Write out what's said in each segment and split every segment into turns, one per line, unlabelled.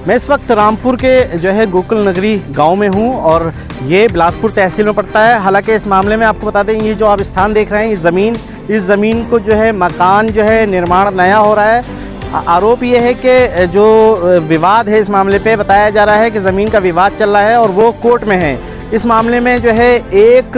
मैं इस वक्त रामपुर के जो है गोकुल नगरी गांव में हूं और ये बिलासपुर तहसील में पड़ता है। हालांकि इस मामले में आपको बता दें, ये जो आप स्थान देख रहे हैं, इस ज़मीन को जो है मकान जो है निर्माण नया हो रहा है। आरोप ये है कि जो विवाद है इस मामले पे बताया जा रहा है कि ज़मीन का विवाद चल रहा है और वो कोर्ट में है। इस मामले में जो है 1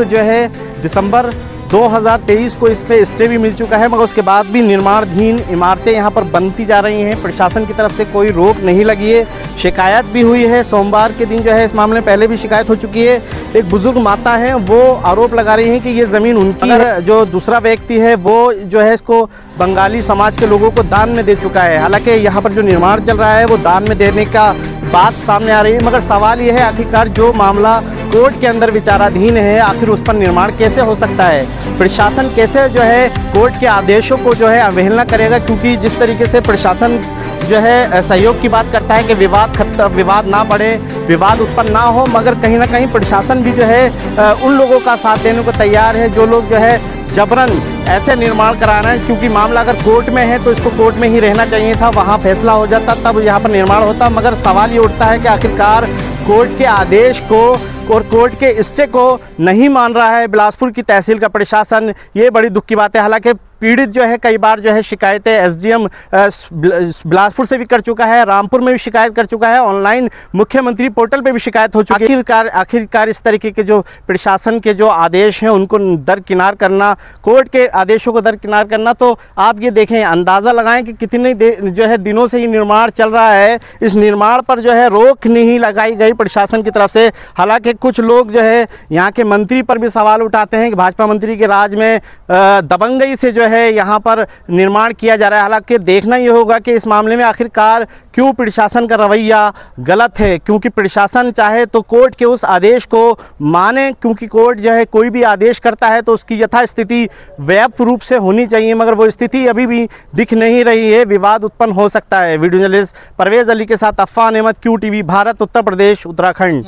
दिसंबर 2023 को इस पे स्टे भी मिल चुका है, मगर उसके बाद भी निर्माणाधीन इमारतें यहाँ पर बनती जा रही हैं। प्रशासन की तरफ से कोई रोक नहीं लगी है। शिकायत भी हुई है, सोमवार के दिन जो है इस मामले में पहले भी शिकायत हो चुकी है। एक बुजुर्ग माता है, वो आरोप लगा रही हैं कि ये ज़मीन उनकी है। जो दूसरा व्यक्ति है वो जो है इसको बंगाली समाज के लोगों को दान में दे चुका है। हालांकि यहाँ पर जो निर्माण चल रहा है वो दान में देने का बात सामने आ रही है, मगर सवाल ये है आखिरकार जो मामला कोर्ट के अंदर विचाराधीन है, आखिर उस पर निर्माण कैसे हो सकता है? प्रशासन कैसे जो है कोर्ट के आदेशों को जो है अवहेलना करेगा? क्योंकि जिस तरीके से प्रशासन जो है सहयोग की बात करता है कि विवाद ना बढ़े, विवाद उत्पन्न ना हो, मगर कहीं ना कहीं प्रशासन भी जो है उन लोगों का साथ देने को तैयार है जो लोग जो है जबरन ऐसे निर्माण करा रहे हैं। क्योंकि मामला अगर कोर्ट में है तो इसको कोर्ट में ही रहना चाहिए था, वहाँ फैसला हो जाता तब यहाँ पर निर्माण होता। मगर सवाल ये उठता है कि आखिरकार कोर्ट के आदेश को और कोर्ट के स्टे को नहीं मान रहा है बिलासपुर की तहसील का प्रशासन। ये बड़ी दुख की बात है। हालांकि पीड़ित जो है कई बार जो है शिकायतें एसडीएम बिलासपुर से भी कर चुका है, रामपुर में भी शिकायत कर चुका है, ऑनलाइन मुख्यमंत्री पोर्टल पे भी शिकायत हो चुकी है। आखिरकार इस तरीके के जो प्रशासन के जो आदेश हैं उनको दरकिनार करना, कोर्ट के आदेशों को दरकिनार करना, तो आप ये देखें, अंदाज़ा लगाएं कि कितने जो है दिनों से ये निर्माण चल रहा है। इस निर्माण पर जो है रोक नहीं लगाई गई प्रशासन की तरफ से। हालांकि कुछ लोग जो है यहाँ के मंत्री पर भी सवाल उठाते हैं कि भाजपा मंत्री के राज में दबंगई से जो है यहाँ पर निर्माण किया जा रहा है। हालांकि देखना ये होगा कि इस मामले में आखिरकार क्यों प्रशासन का रवैया गलत है। क्योंकि प्रशासन चाहे तो कोर्ट के उस आदेश को माने, क्योंकि कोर्ट जो है कोई भी आदेश करता है तो उसकी यथास्थिति व्यापक रूप से होनी चाहिए, मगर वो स्थिति अभी भी दिख नहीं रही है। विवाद उत्पन्न हो सकता है। वीडियो जर्नलिस्ट परवेज अली के साथ अफ़ान अहमद, QTV भारत, उत्तर प्रदेश, उत्तराखंड।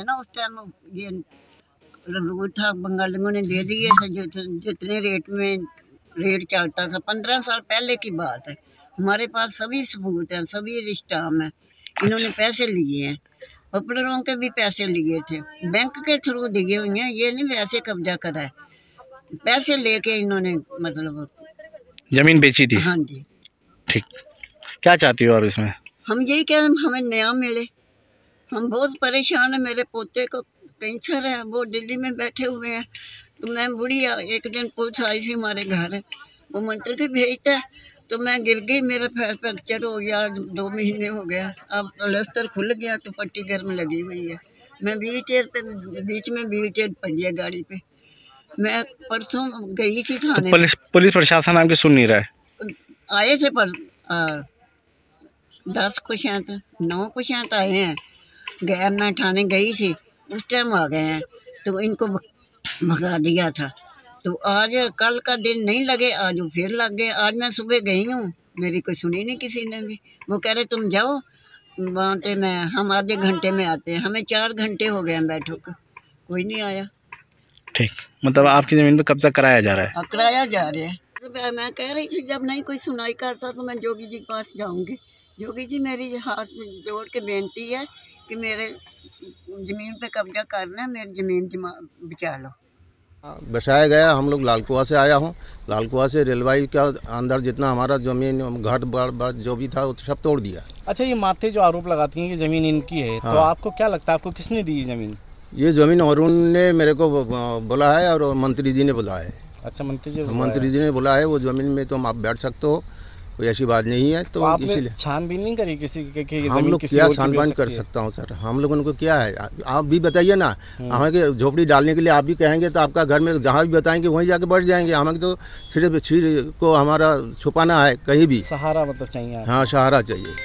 ये था बंगालियों ने दे दिए थे जितने रेट चलता था। 15 साल पहले की बात है। हमारे पास सभी सबूत हैं, सभी रिश्ताम हैं। इन्होंने पैसे लिए हैं, पपलरों के भी पैसे लिए थे, बैंक के थ्रू दिए हुए हैं। ये नहीं वैसे कब्जा करा है, पैसे लेके इन्होंने मतलब
जमीन बेची थी।
हाँ जी।
ठीक, क्या चाहती हो आप इसमें?
हम यही कह रहे हैं हमें न्याय मिले। हम बहुत परेशान हैं। मेरे पोते को कैंसर है, वो दिल्ली में बैठे हुए हैं। तो मैं बुढ़ी एक दिन पुलिस आई थी हमारे घर, वो मंत्री के भेजता है तो मैं गिर गई, मेरा फ्रैक्चर हो गया। 2 महीने हो गया, अब प्लास्टर खुल गया तो पट्टी घर में लगी हुई है। मैं व्हील चेयर पे, बीच में व्हील चेयर पड़ी है गाड़ी पे। मैं परसों गई थी थाने।
तो पुलिस प्रशासन आपके सुन नहीं रहा है?
आए थे पर 10 कुछ हैं तो 9 कुछ हैं तो आए हैं। गया मैं थाने गई थी, उस टाइम आ गए हैं तो इनको भगा दिया था। तो आज कल का दिन नहीं लगे, आज वो फिर लग गए। आज मैं सुबह गई हूँ, मेरी कोई सुनी नहीं किसी ने भी। वो कह रहे तुम जाओ वहाँ पे, हम आधे घंटे में आते हैं। हमें 4 घंटे हो गए हैं बैठो को, कोई नहीं आया।
ठीक, मतलब आपकी ज़मीन पे कब्जा कराया जा रहा है?
कराया जा रहा है। तो मैं कह रही थी जब नहीं कोई सुनाई करता तो मैं जोगी जी के पास जाऊँगी। जोगी जी मेरी हाथ जोड़ के बेनती है कि मेरे ज़मीन पे कब्जा करना है, मेरी ज़मीन बचा लो।
बसाया गया। हम लोग लालकुआ से आया हूँ। लालकुआ से रेलवाई का अंदर जितना हमारा ज़मीन घाट बाड़ जो भी था वो सब तोड़ दिया।
अच्छा, ये माते जो आरोप लगाती हैं कि ज़मीन इनकी है,
हाँ।
तो आपको क्या लगता है, आपको किसने दी ज़मीन?
ये ज़मीन अरुण ने मेरे को बोला है और मंत्री जी ने बोला है।
अच्छा, मंत्री जी ने
बोला है वो ज़मीन में तुम आप बैठ सकते हो, कोई ऐसी बात नहीं है। तो
आपने
इसीलिए
छानबीन नहीं करी किसी के?
हम लोग क्या छानबीन कर सकता हूँ सर? हम लोगों को क्या है, आप भी बताइए ना। हमें के झोपड़ी डालने के लिए आप भी कहेंगे तो आपका घर में जहाँ भी बताएंगे वहीं जाके बैठ जाएंगे। हमें तो सिर्फ छीर को हमारा छुपाना है, कहीं भी
सहारा मतलब चाहिए।
हाँ, सहारा चाहिए।